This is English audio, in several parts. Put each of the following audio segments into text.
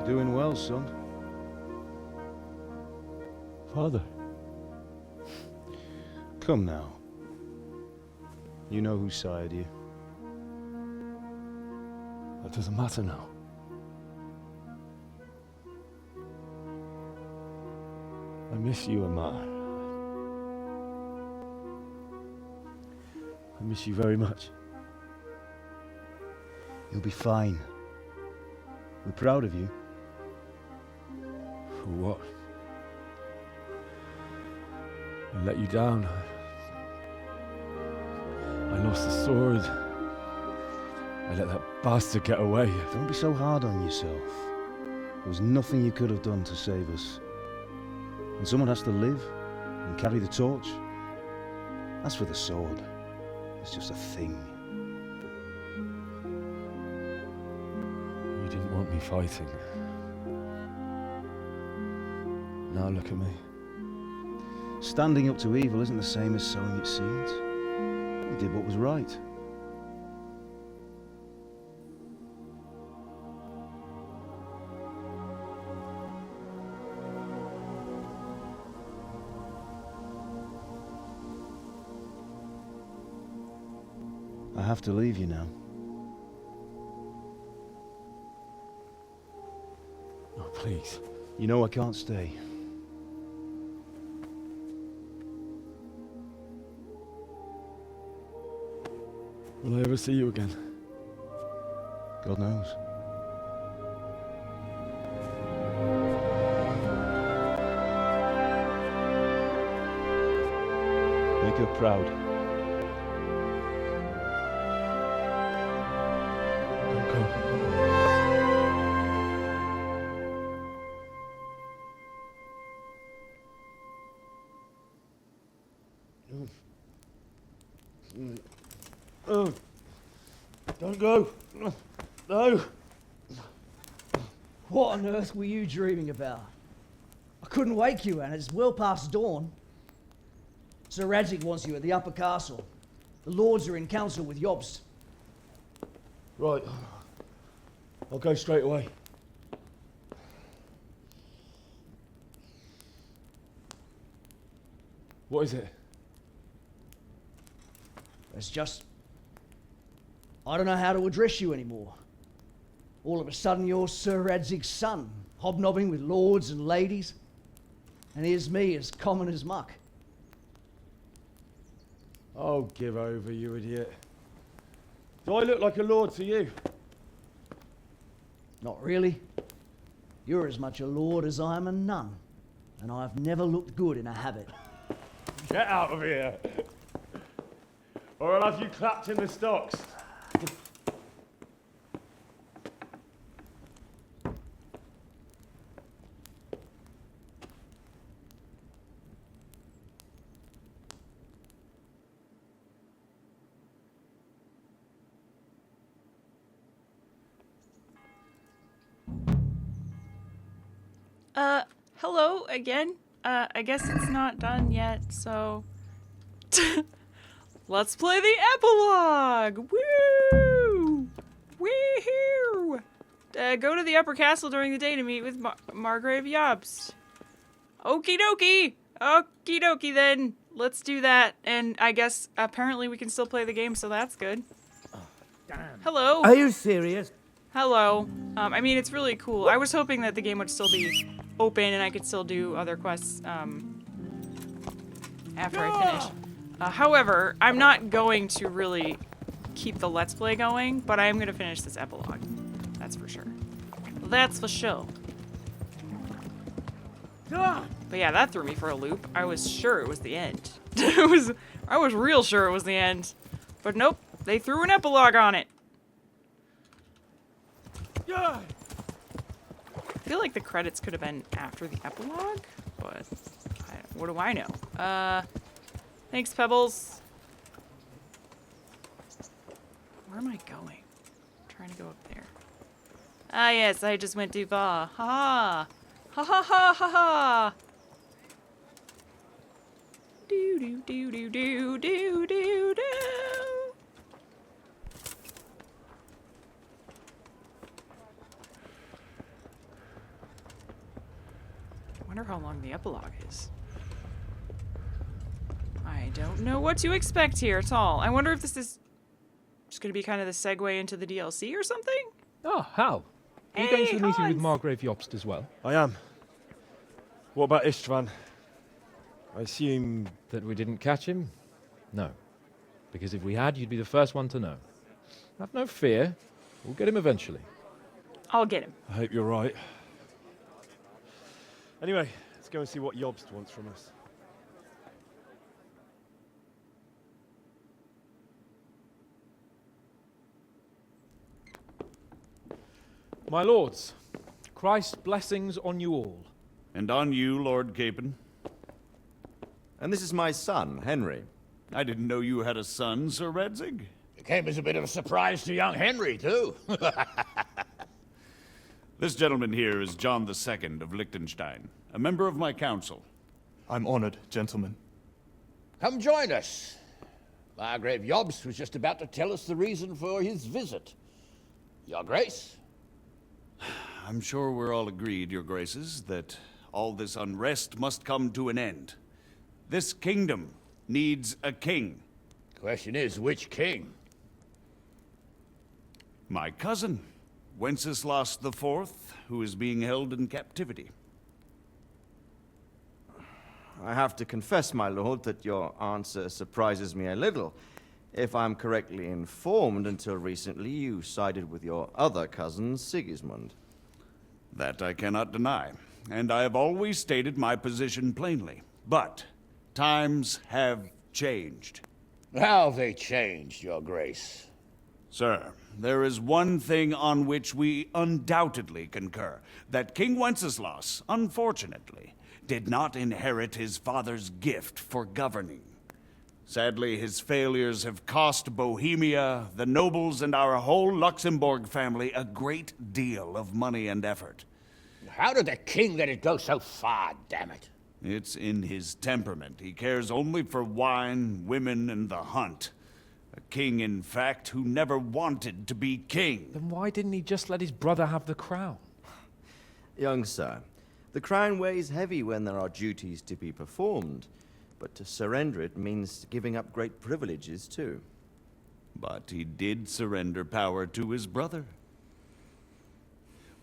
You're doing well, son. Father. Come now. You know who sired you. That doesn't matter now. I miss you, Amar. I miss you very much. You'll be fine. We're proud of you. For what? I let you down. I lost the sword. I let that bastard get away. Don't be so hard on yourself. There was nothing you could have done to save us. And someone has to live and carry the torch. As for the sword, it's just a thing. You didn't want me fighting. Now look at me. Standing up to evil isn't the same as sowing its seeds. You did what was right. I have to leave you now. Oh, please. You know I can't stay. Will I ever see you again? God knows. Make her proud. Don't go. Oh, don't go. No. What on earth were you dreaming about? I couldn't wake you, and it's well past dawn. Sir Radzig wants you at the upper castle. The lords are in council with Jobst. Right. I'll go straight away. What is it? It's just... I don't know how to address you anymore. All of a sudden you're Sir Radzig's son, hobnobbing with lords and ladies. And here's me, as common as muck. Oh, give over, you idiot. Do I look like a lord to you? Not really. You're as much a lord as I am a nun. And I've never looked good in a habit. Get out of here! Or I'll have you clapped in the stocks. Hello again. I guess it's not done yet, so... Let's play the epilogue! Woo! Wee-hoo! Go to the upper castle during the day to meet with Margrave Jobst. Okie dokie! Okie dokie then. Let's do that. And I guess apparently we can still play the game, so that's good. Oh, damn. Hello. Are you serious? Hello. I mean, it's really cool. I was hoping that the game would still be open and I could still do other quests after I finish. However, I'm not going to really keep the Let's Play going, but I am going to finish this epilogue. That's for sure. That's for sure. But yeah, that threw me for a loop. I was sure it was the end. I was real sure it was the end. But nope, they threw an epilogue on it. I feel like the credits could have been after the epilogue, but what do I know? Thanks, Pebbles. Where am I going? I'm trying to go up there. Ah, yes, I just went too far. Ha ha! Ha ha ha ha ha! Do do do do do do do do. wonder how long the epilogue is. I don't know what to expect here at all. I wonder if this is just going to be kind of the segue into the DLC or something? Oh, how? Are you Hey, going to the meeting with Hans. Margrave Jobst as well? I am. What about Istvan? I assume... That we didn't catch him? No. Because if we had, you'd be the first one to know. Have no fear. We'll get him eventually. I'll get him. I hope you're right. Anyway, let's go and see what Jobst wants from us. My lords, Christ's blessings on you all. And on you, Lord Capon. And this is my son, Henry. I didn't know you had a son, Sir Redzig. It came as a bit of a surprise to young Henry, too. This gentleman here is John II of Liechtenstein, a member of my council. I'm honored, gentlemen. Come join us. Margrave Jobst was just about to tell us the reason for his visit. Your Grace? I'm sure we're all agreed, Your Graces, that all this unrest must come to an end. This kingdom needs a king. Question is, which king? My cousin, Wenceslas IV, who is being held in captivity. I have to confess, my lord, that your answer surprises me a little. If I'm correctly informed, until recently you sided with your other cousin, Sigismund. That I cannot deny, and I have always stated my position plainly. But times have changed. How have they changed, Your Grace? Sir, there is one thing on which we undoubtedly concur, that King Wenceslas, unfortunately, did not inherit his father's gift for governing. Sadly, his failures have cost Bohemia, the nobles, and our whole Luxembourg family a great deal of money and effort. How did the king let it go so far, damn it? It's in his temperament. He cares only for wine, women, and the hunt. A king, in fact, who never wanted to be king. Then why didn't he just let his brother have the crown? Young sir, the crown weighs heavy when there are duties to be performed, but to surrender it means giving up great privileges too. But he did surrender power to his brother.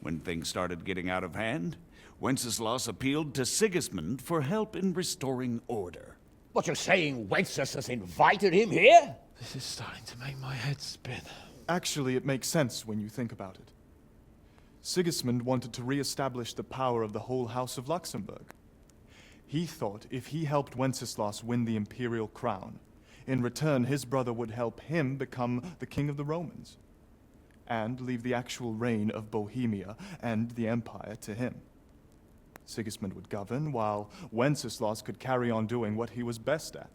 When things started getting out of hand, Wenceslas appealed to Sigismund for help in restoring order. What, you're saying Wenceslas invited him here? This is starting to make my head spin. Actually, it makes sense when you think about it. Sigismund wanted to re-establish the power of the whole House of Luxembourg. He thought if he helped Wenceslas win the imperial crown, in return his brother would help him become the king of the Romans, and leave the actual reign of Bohemia and the empire to him. Sigismund would govern, while Wenceslas could carry on doing what he was best at,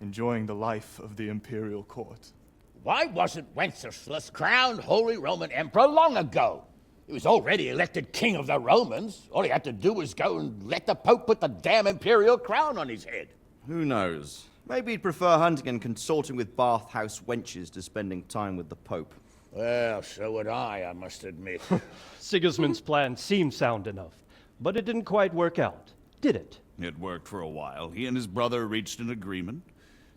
enjoying the life of the imperial court. Why wasn't Wenceslas crowned Holy Roman Emperor long ago? He was already elected king of the Romans. All he had to do was go and let the Pope put the damn imperial crown on his head. Who knows? Maybe he'd prefer hunting and consorting with bathhouse wenches to spending time with the Pope. Well, so would I must admit. Sigismund's plan seemed sound enough, but it didn't quite work out, did it? It worked for a while. He and his brother reached an agreement.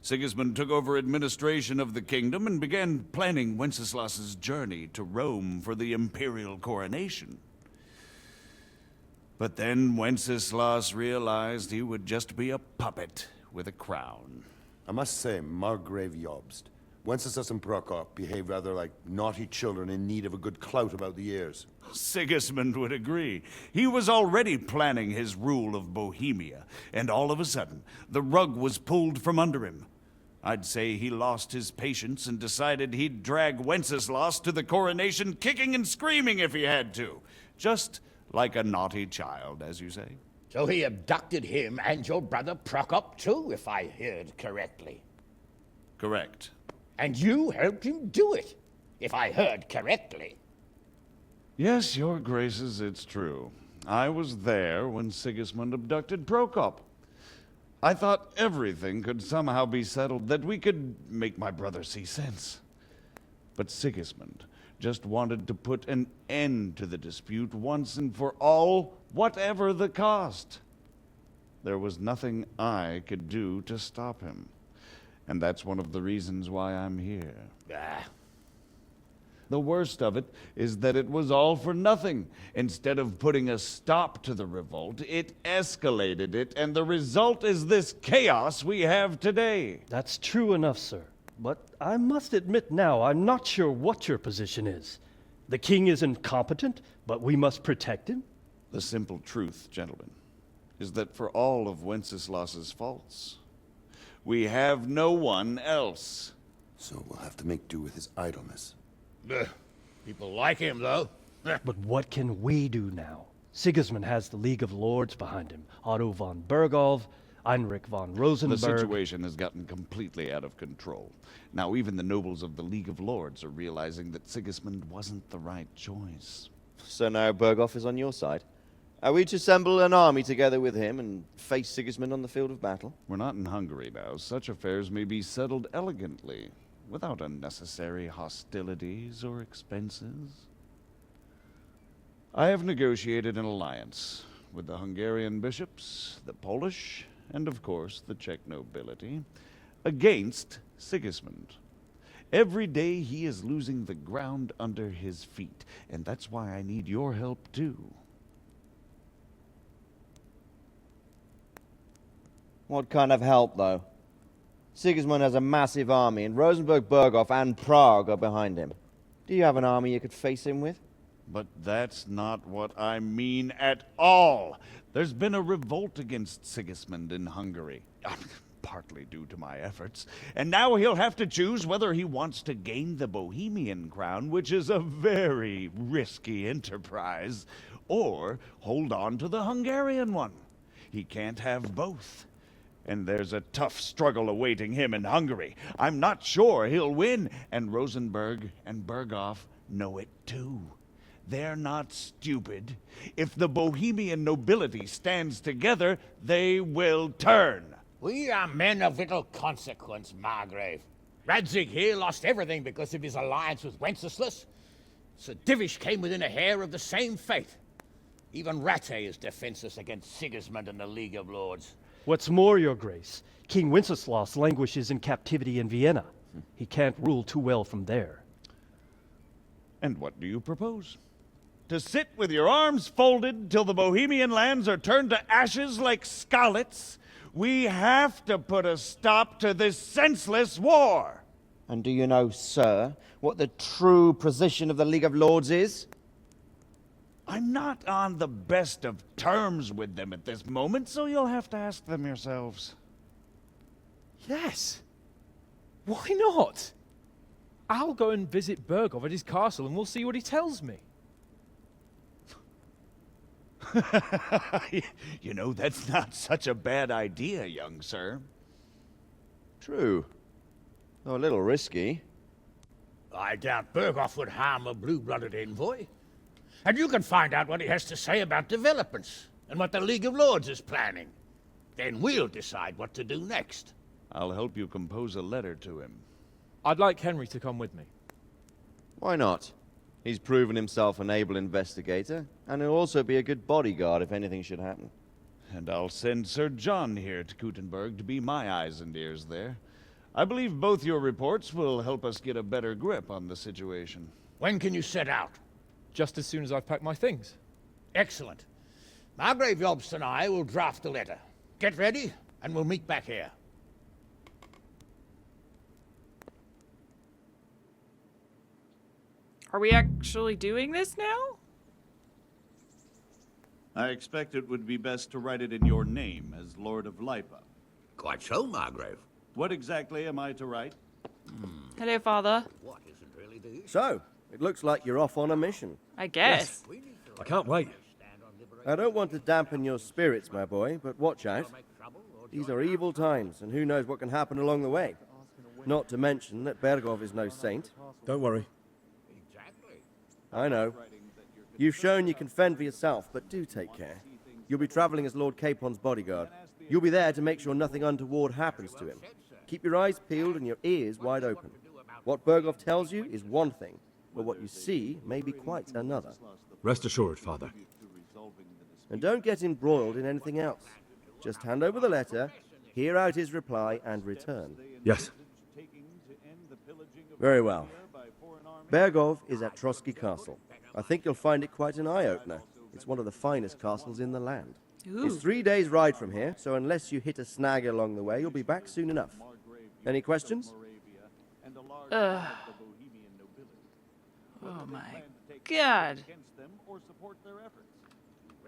Sigismund took over administration of the kingdom and began planning Wenceslas's journey to Rome for the imperial coronation. But then Wenceslas realized he would just be a puppet with a crown. I must say, Margrave Jobst, Wenceslas and Prokop behave rather like naughty children in need of a good clout about the ears. Sigismund would agree. He was already planning his rule of Bohemia, and all of a sudden, the rug was pulled from under him. I'd say he lost his patience and decided he'd drag Wenceslas to the coronation kicking and screaming if he had to. Just like a naughty child, as you say. So he abducted him and your brother Prokop too, if I heard correctly. Correct. And you helped him do it, if I heard correctly. Yes, your graces, it's true. I was there when Sigismund abducted Prokop. I thought everything could somehow be settled, that we could make my brother see sense. But Sigismund just wanted to put an end to the dispute once and for all, whatever the cost. There was nothing I could do to stop him. And that's one of the reasons why I'm here. The worst of it is that it was all for nothing. Instead of putting a stop to the revolt, it escalated it, and the result is this chaos we have today. That's true enough, sir. But I must admit now, I'm not sure what your position is. The king is incompetent, but we must protect him? The simple truth, gentlemen, is that for all of Wenceslas's faults, we have no one else. So we'll have to make do with his idleness. People like him, though. But what can we do now? Sigismund has the League of Lords behind him. Otto von Berghof, Heinrich von Rosenberg. The situation has gotten completely out of control. Now even the nobles of the League of Lords are realizing that Sigismund wasn't the right choice. So now Berghof is on your side. Are we to assemble an army together with him and face Sigismund on the field of battle? We're not in Hungary now. Such affairs may be settled elegantly, without unnecessary hostilities or expenses. I have negotiated an alliance with the Hungarian bishops, the Polish, and of course the Czech nobility, against Sigismund. Every day he is losing the ground under his feet, and that's why I need your help too. What kind of help, though? Sigismund has a massive army, and Rosenberg, Berghof, and Prague are behind him. Do you have an army you could face him with? But that's not what I mean at all. There's been a revolt against Sigismund in Hungary, partly due to my efforts, and now he'll have to choose whether he wants to gain the Bohemian crown, which is a very risky enterprise, or hold on to the Hungarian one. He can't have both. And there's a tough struggle awaiting him in Hungary. I'm not sure he'll win, and Rosenberg and Berghof know it too. They're not stupid. If the Bohemian nobility stands together, they will turn. We are men of little consequence, Margrave. Radzig here lost everything because of his alliance with Wenceslas. Sir Divish came within a hair of the same fate. Even Rattay is defenseless against Sigismund and the League of Lords. What's more, your grace, King Wenceslas languishes in captivity in Vienna. He can't rule too well from there. And what do you propose? To sit with your arms folded till the Bohemian lands are turned to ashes like Skalitz? We have to put a stop to this senseless war. And do you know, sir, what the true position of the League of Lords is? I'm not on the best of terms with them at this moment, so you'll have to ask them yourselves. Yes. Why not? I'll go and visit Berghof at his castle and we'll see what he tells me. You know, that's not such a bad idea, young sir. True. Though a little risky. I doubt Berghof would harm a blue-blooded envoy. And you can find out what he has to say about developments and what the League of Lords is planning. Then we'll decide what to do next. I'll help you compose a letter to him. I'd like Henry to come with me. Why not? He's proven himself an able investigator, and he'll also be a good bodyguard if anything should happen. And I'll send Sir John here to Kuttenberg to be my eyes and ears there. I believe both your reports will help us get a better grip on the situation. When can you set out? Just as soon as I've packed my things. Excellent. Margrave Jobst and I will draft a letter. Get ready, and we'll meet back here. Are we actually doing this now? I expect it would be best to write it in your name as Lord of Lipa. Quite so, Margrave. What exactly am I to write? Hello, Father. What isn't really the issue? So, it looks like you're off on a mission. I guess. I can't wait. I don't want to dampen your spirits, my boy, but watch out. These are evil times, and who knows what can happen along the way. Not to mention that Berghof is no saint. Don't worry. I know. You've shown you can fend for yourself, but do take care. You'll be traveling as Lord Capon's bodyguard. You'll be there to make sure nothing untoward happens to him. Keep your eyes peeled and your ears wide open. What Berghof tells you is one thing, but what you see may be quite another. Rest assured, Father. And don't get embroiled in anything else. Just hand over the letter, hear out his reply, and return. Yes. Very well. Bergov is at Trotsky Castle. I think you'll find it quite an eye-opener. It's one of the finest castles in the land. Ooh. It's 3 days' ride from here, so unless you hit a snag along the way, you'll be back soon enough. Any questions? Oh my god.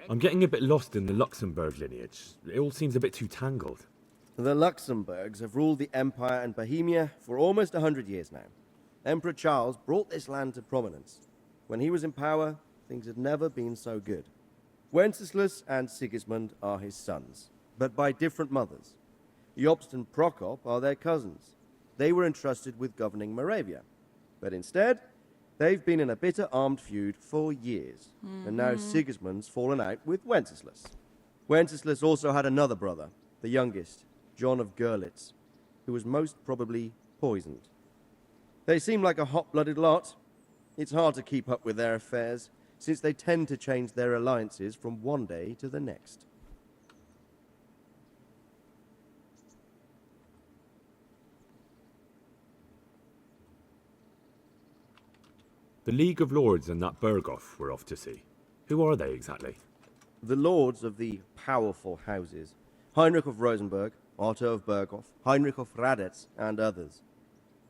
I'm getting a bit lost in the Luxembourg lineage. It all seems a bit too tangled. The Luxembourgs have ruled the Empire and Bohemia for almost 100 years now. Emperor Charles brought this land to prominence. When he was in power, things had never been so good. Wenceslas and Sigismund are his sons, but by different mothers. Jobst and Prokop are their cousins. They were entrusted with governing Moravia. But instead, they've been in a bitter armed feud for years. And now Sigismund's fallen out with Wenceslas. Wenceslas also had another brother, the youngest, John of Görlitz, who was most probably poisoned. They seem like a hot-blooded lot. It's hard to keep up with their affairs, since they tend to change their alliances from one day to the next. The League of Lords and that Berghoff we're off to see. Who are they exactly? The lords of the powerful houses, Heinrich of Rosenberg, Otto of Berghoff, Heinrich of Radetz, and others.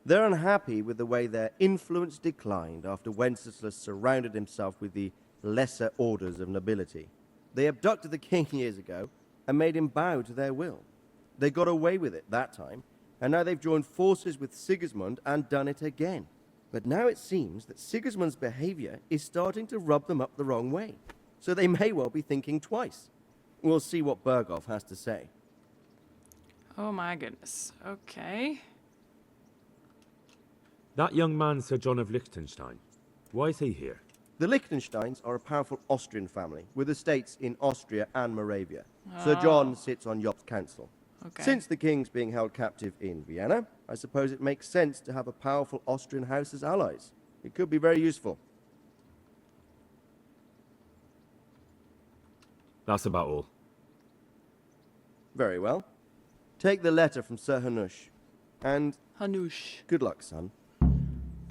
They're unhappy with the way their influence declined after Wenceslas surrounded himself with the lesser orders of nobility. They abducted the king years ago and made him bow to their will. They got away with it that time, and now they've joined forces with Sigismund and done it again. But now it seems that Sigismund's behavior is starting to rub them up the wrong way, so they may well be thinking twice. We'll see what Berghoff has to say. Oh my goodness. Okay. That young man, Sir John of Liechtenstein. Why is he here? The Liechtensteins are a powerful Austrian family with estates in Austria and Moravia. Sir John sits on Jobst's council. Okay. Since the king's being held captive in Vienna, I suppose it makes sense to have a powerful Austrian house as allies. It could be very useful. That's about all. Very well. Take the letter from Sir Hanush. And Hanush. good luck, son.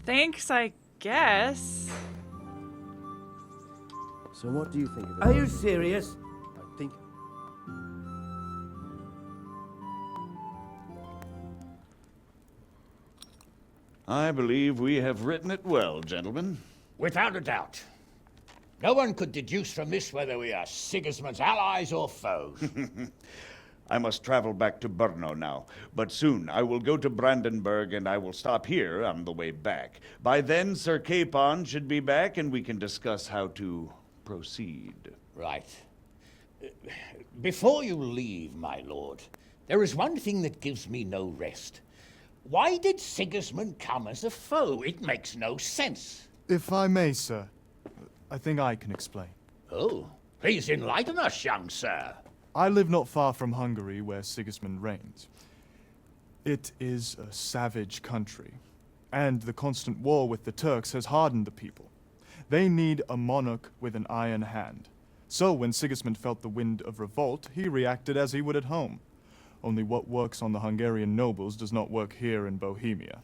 Thanks, I guess. So what do you think of it? Are you serious? I think... I believe we have written it well, gentlemen. Without a doubt. No one could deduce from this whether we are Sigismund's allies or foes. I must travel back to Brno now, but soon I will go to Brandenburg and I will stop here on the way back. By then, Sir Capon should be back and we can discuss how to proceed. Right. Before you leave, my lord, there is one thing that gives me no rest. Why did Sigismund come as a foe? It makes no sense. If I may, sir, I think I can explain. Oh, please enlighten us, young sir. I live not far from Hungary, where Sigismund reigns. It is a savage country, and the constant war with the Turks has hardened the people. They need a monarch with an iron hand. So when Sigismund felt the wind of revolt, he reacted as he would at home. Only what works on the Hungarian nobles does not work here in Bohemia.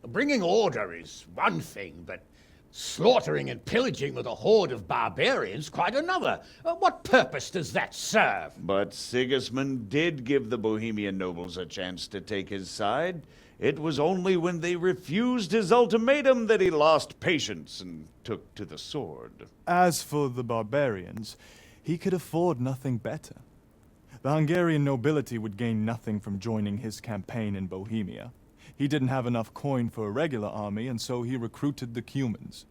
Bringing order is one thing, but slaughtering and pillaging with a horde of barbarians quite another. What purpose does that serve? But Sigismund did give the Bohemian nobles a chance to take his side. It was only when they refused his ultimatum that he lost patience and took to the sword. As for the barbarians, he could afford nothing better. The Hungarian nobility would gain nothing from joining his campaign in Bohemia. He didn't have enough coin for a regular army, and so he recruited the Cumans.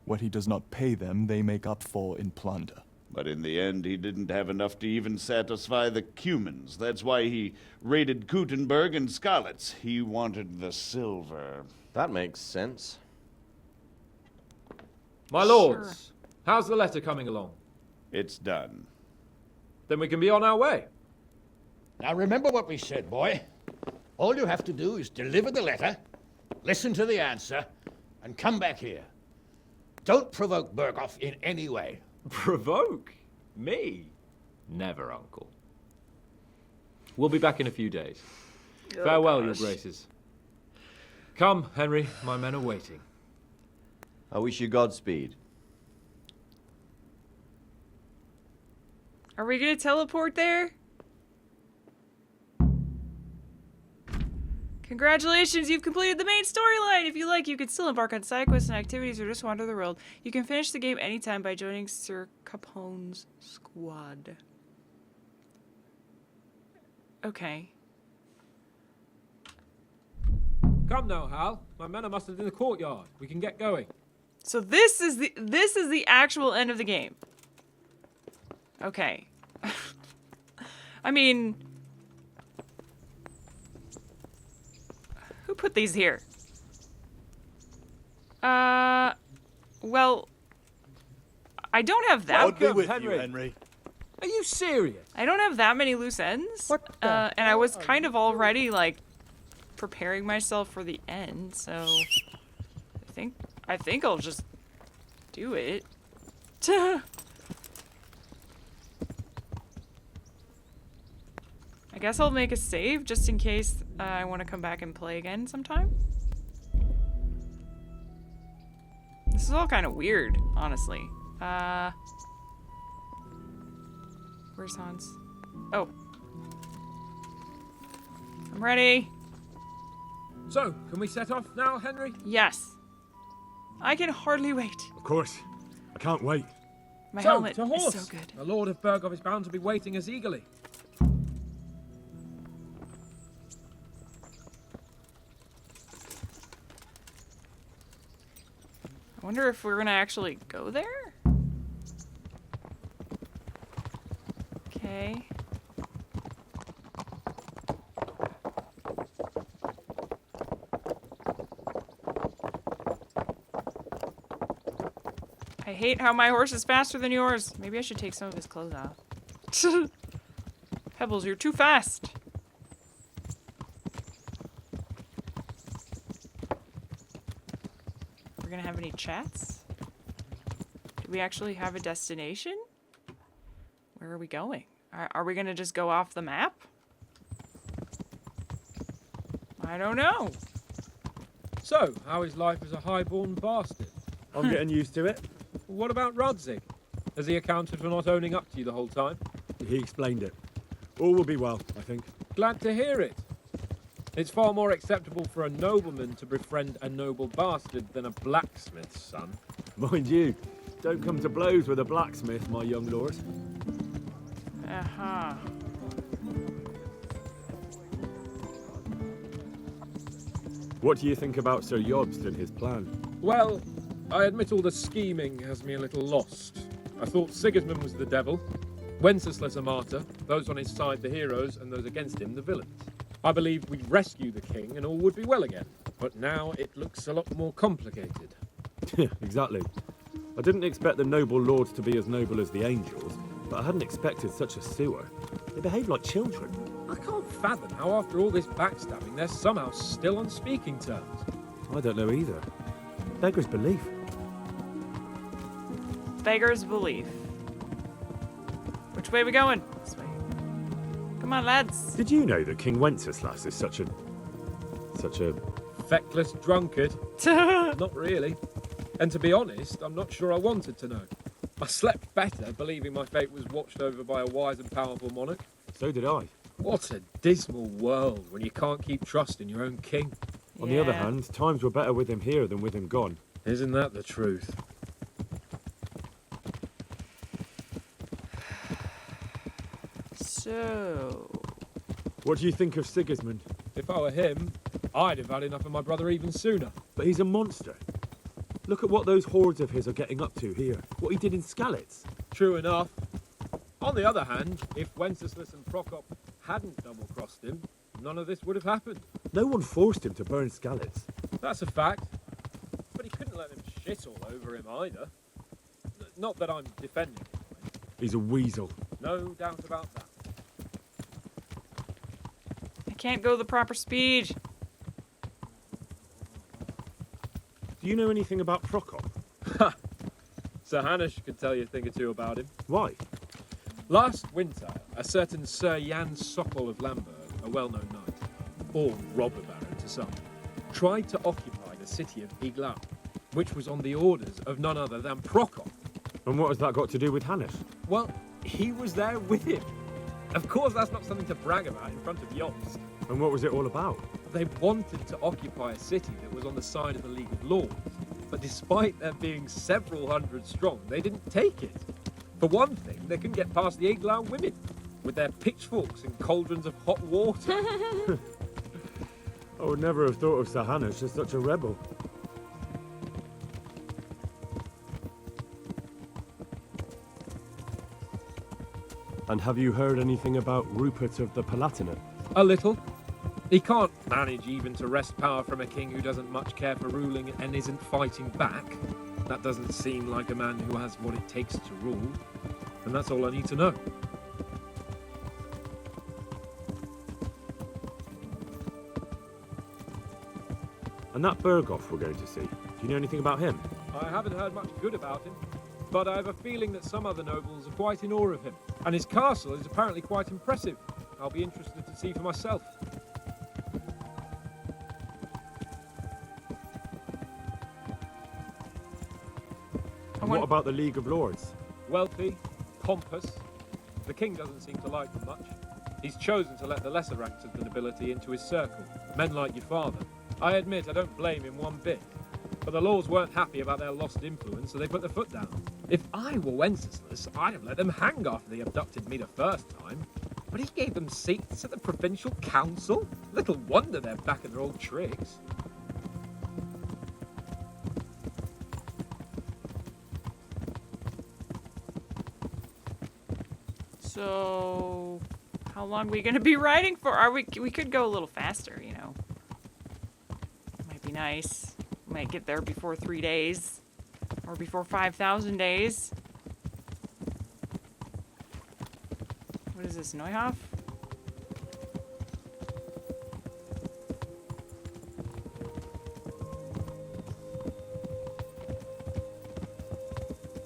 What he does not pay them, they make up for in plunder. But in the end, he didn't have enough to even satisfy the Cumans. That's why he raided Kuttenberg and Skalitz. He wanted the silver. That makes sense. My lords, how's the letter coming along? It's done. Then we can be on our way. Now remember what we said, boy. All you have to do is deliver the letter, listen to the answer, and come back here. Don't provoke Berghoff in any way. Provoke? Me? Never, Uncle. We'll be back in a few days. Oh, Farewell, gosh. your graces. Come, Henry, my men are waiting. I wish you Godspeed. Are we gonna teleport there? Congratulations, you've completed the main storyline! If you like, you can still embark on side quests and activities or just wander the world. You can finish the game anytime by joining Sir Capone's squad. Okay. Come now, Hal. My men are mustered in the courtyard. We can get going. So this is the actual end of the game. Okay. I mean, who put these here? Well, I don't have that. God be with you, Henry. Are you serious? I don't have that many loose ends. And I was kind of already like preparing myself for the end, so I think I'll just do it. I guess I'll make a save just in case I want to come back and play again sometime. This is all kind of weird, honestly. Where's Hans? Oh. I'm ready. So, can we set off now, Henry? Yes. I can hardly wait. Of course. I can't wait. My So, helmet to horse. is so good. The Lord of Berghoff is bound to be waiting us eagerly. I wonder if we're gonna actually go there? Okay. I hate how my horse is faster than yours. Maybe I should take some of his clothes off. Pebbles, you're too fast. We're gonna have any chats? Do we actually have a destination? Where are we going? Are we gonna just go off the map? I don't know. So, how is life as a highborn bastard? I'm getting used to it. What about Rodzig? Has he accounted for not owning up to you the whole time? He explained it. All will be well, I think. Glad to hear it. It's far more acceptable for a nobleman to befriend a noble bastard than a blacksmith's son. Mind you, don't come to blows with a blacksmith, my young lord. Uh-huh. What do you think about Sir Jobst and his plan? Well, I admit all the scheming has me a little lost. I thought Sigismund was the devil, Wenceslas a martyr, those on his side the heroes, and those against him the villains. I believed we'd rescue the king and all would be well again. But now it looks a lot more complicated. Exactly. I didn't expect the noble lords to be as noble as the angels, but I hadn't expected such a sewer. They behave like children. I can't fathom how after all this backstabbing they're somehow still on speaking terms. I don't know either. Beggar's belief. Beggar's belief. Which way are we going? This way. Come on, lads. Did you know that King Wenceslas is such a... Feckless drunkard? Not really. And to be honest, I'm not sure I wanted to know. I slept better believing my fate was watched over by a wise and powerful monarch. So did I. What a dismal world when you can't keep trust in your own king. On the other hand, times were better with him here than with him gone. Isn't that the truth? So... What do you think of Sigismund? If I were him, I'd have had enough of my brother even sooner. But he's a monster. Look at what those hordes of his are getting up to here. What he did in Skalitz. True enough. On the other hand, if Wenceslas and Prokop hadn't double-crossed him, none of this would have happened. No one forced him to burn Skalitz. That's a fact. But he couldn't let them shit all over him either. Not that I'm defending him. He's a weasel. No doubt about that. I can't go the proper speed. Do you know anything about Prokop? Sir Hanush could tell you a thing or two about him. Why? Last winter, a certain Sir Jan Sokol of Lamberg, a well-known knight, or robber baron to some, tried to occupy the city of Iglau, which was on the orders of none other than Prokop. And what has that got to do with Hannes? Well, he was there with him. Of course, that's not something to brag about in front of Jobst. And what was it all about? They wanted to occupy a city that was on the side of the League of Lords, but despite there being several hundred strong, they didn't take it. For one thing, they couldn't get past the Iglau women, with their pitchforks and cauldrons of hot water. I would never have thought of Sir Hannes as such a rebel. And have you heard anything about Rupert of the Palatinate? A little. He can't manage even to wrest power from a king who doesn't much care for ruling and isn't fighting back. That doesn't seem like a man who has what it takes to rule. And that's all I need to know. And that Berghoff we're going to see, do you know anything about him? I haven't heard much good about him, but I have a feeling that some other nobles are quite in awe of him. And his castle is apparently quite impressive. I'll be interested to see for myself. And what about the League of Lords? Wealthy, pompous. The king doesn't seem to like them much. He's chosen to let the lesser ranks of the nobility into his circle, men like your father. I admit I don't blame him one bit, but the lords weren't happy about their lost influence, so they put their foot down. If I were Wenceslas, I'd have let them hang after they abducted me the first time, but he gave them seats at the provincial council? Little wonder they're back at their old tricks. So, how long are we gonna be riding for? We could go a little faster, you know. Might be nice. Might get there before 3 days. Or before 5,000 days. What is this, Neuhof?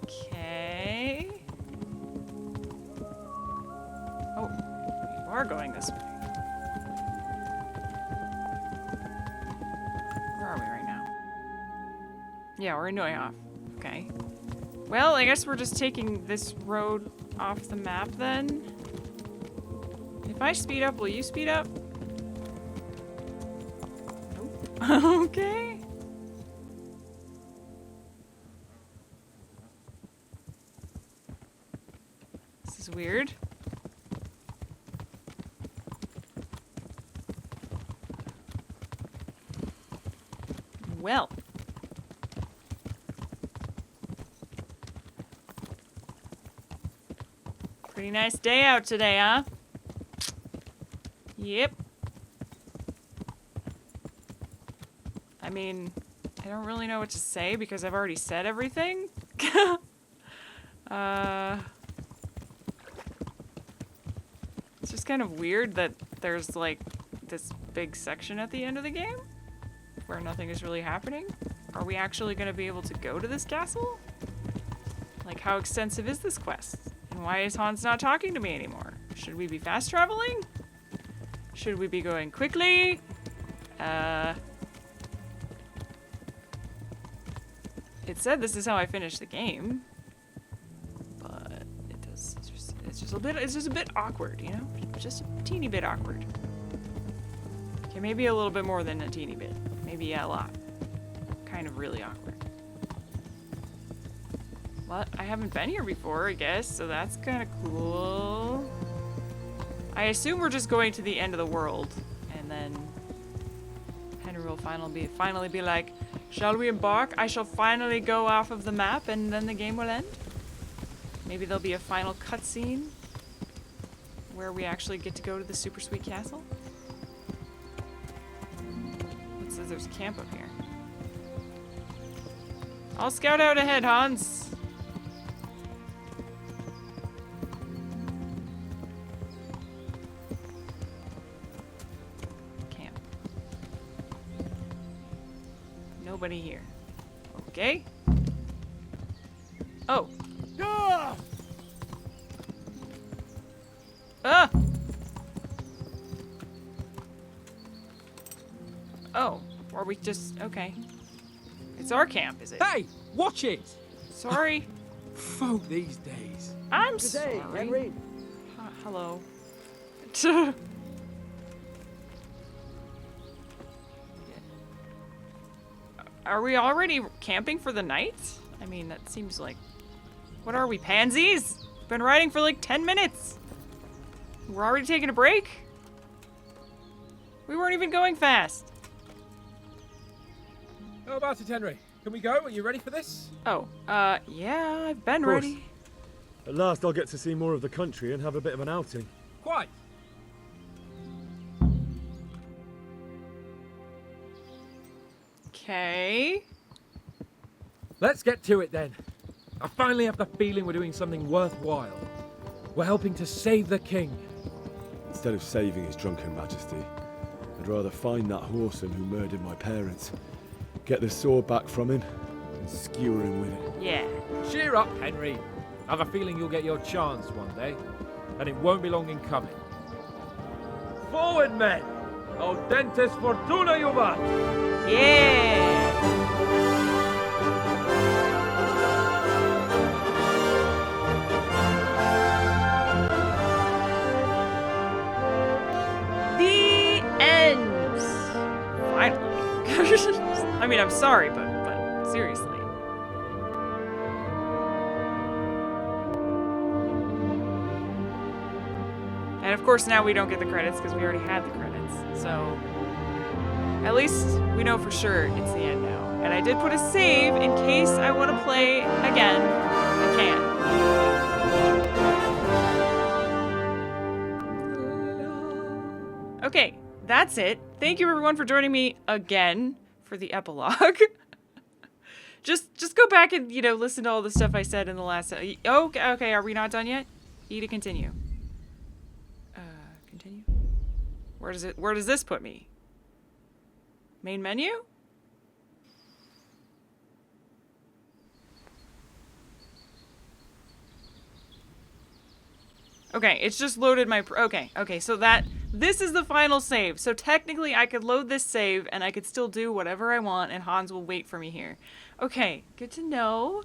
Okay. Oh, you are going this way. Where are we right now? Yeah, we're in Neuhof. Okay. Well, I guess we're just taking this road off the map then. If I speed up, will you speed up? Nope. Okay. This is weird. Well. Pretty nice day out today, huh? Yep. I mean, I don't really know what to say because I've already said everything. It's just kind of weird that there's like this big section at the end of the game where nothing is really happening. Are we actually going to be able to go to this castle? Like, how extensive is this quest? And why is Hans not talking to me anymore? Should we be fast traveling? Should we be going quickly? It said this is how I finished the game, but it's just a bit awkward, you know? Just a teeny bit awkward. Okay, maybe a little bit more than a teeny bit. Maybe a lot. Kind of really awkward. What? I haven't been here before, I guess, so that's kind of cool. I assume we're just going to the end of the world, and then Henry will finally be like, shall we embark? I shall finally go off of the map, and then the game will end. Maybe there'll be a final cutscene where we actually get to go to the super sweet castle. It says there's a camp up here. I'll scout out ahead, Hans. Camp. Nobody here. Okay. Oh. we just... Okay. It's our camp, is it? Hey! Watch it! Sorry. Folk these days. I'm Good day, sorry. Henry. Hello. Are we already camping for the night? I mean, that seems like... What are we, pansies? Been riding for like 10 minutes. We're already taking a break? We weren't even going fast. How about it, Henry? Can we go? Are you ready for this? Oh, yeah, I've been Of course. ready. At last I'll get to see more of the country and have a bit of an outing. Quite. Okay. Let's get to it then. I finally have the feeling we're doing something worthwhile. We're helping to save the king. Instead of saving his drunken majesty, I'd rather find that whoreson who murdered my parents, get the sword back from him, and skewer him with it. Yeah. Cheer up, Henry. I have a feeling you'll get your chance one day, and it won't be long in coming. Forward, men! Audentes fortuna juvat! Yeah! The end! Finally. I mean, I'm sorry, but seriously. And of course now we don't get the credits because we already had the credits. So at least we know for sure it's the end now. And I did put a save in case I want to play again. I can. Okay, that's it. Thank you everyone for joining me again for the epilogue. just go back and, you know, listen to all the stuff I said in the last... Okay, are we not done yet? E to continue. Continue? Where does this put me? Main menu? Okay, it's just loaded my... Okay, so this is the final save. So technically I could load this save and I could still do whatever I want and Hans will wait for me here. Okay, good to know.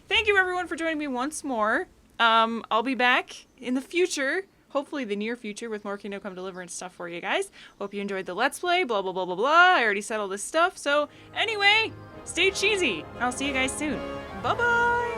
Thank you everyone for joining me once more. I'll be back in the future, hopefully the near future, with more Kingdom Come Deliverance stuff for you guys. Hope you enjoyed the Let's Play, blah, blah, blah, blah, blah. I already said all this stuff. So anyway, stay cheesy. I'll see you guys soon. Bye-bye.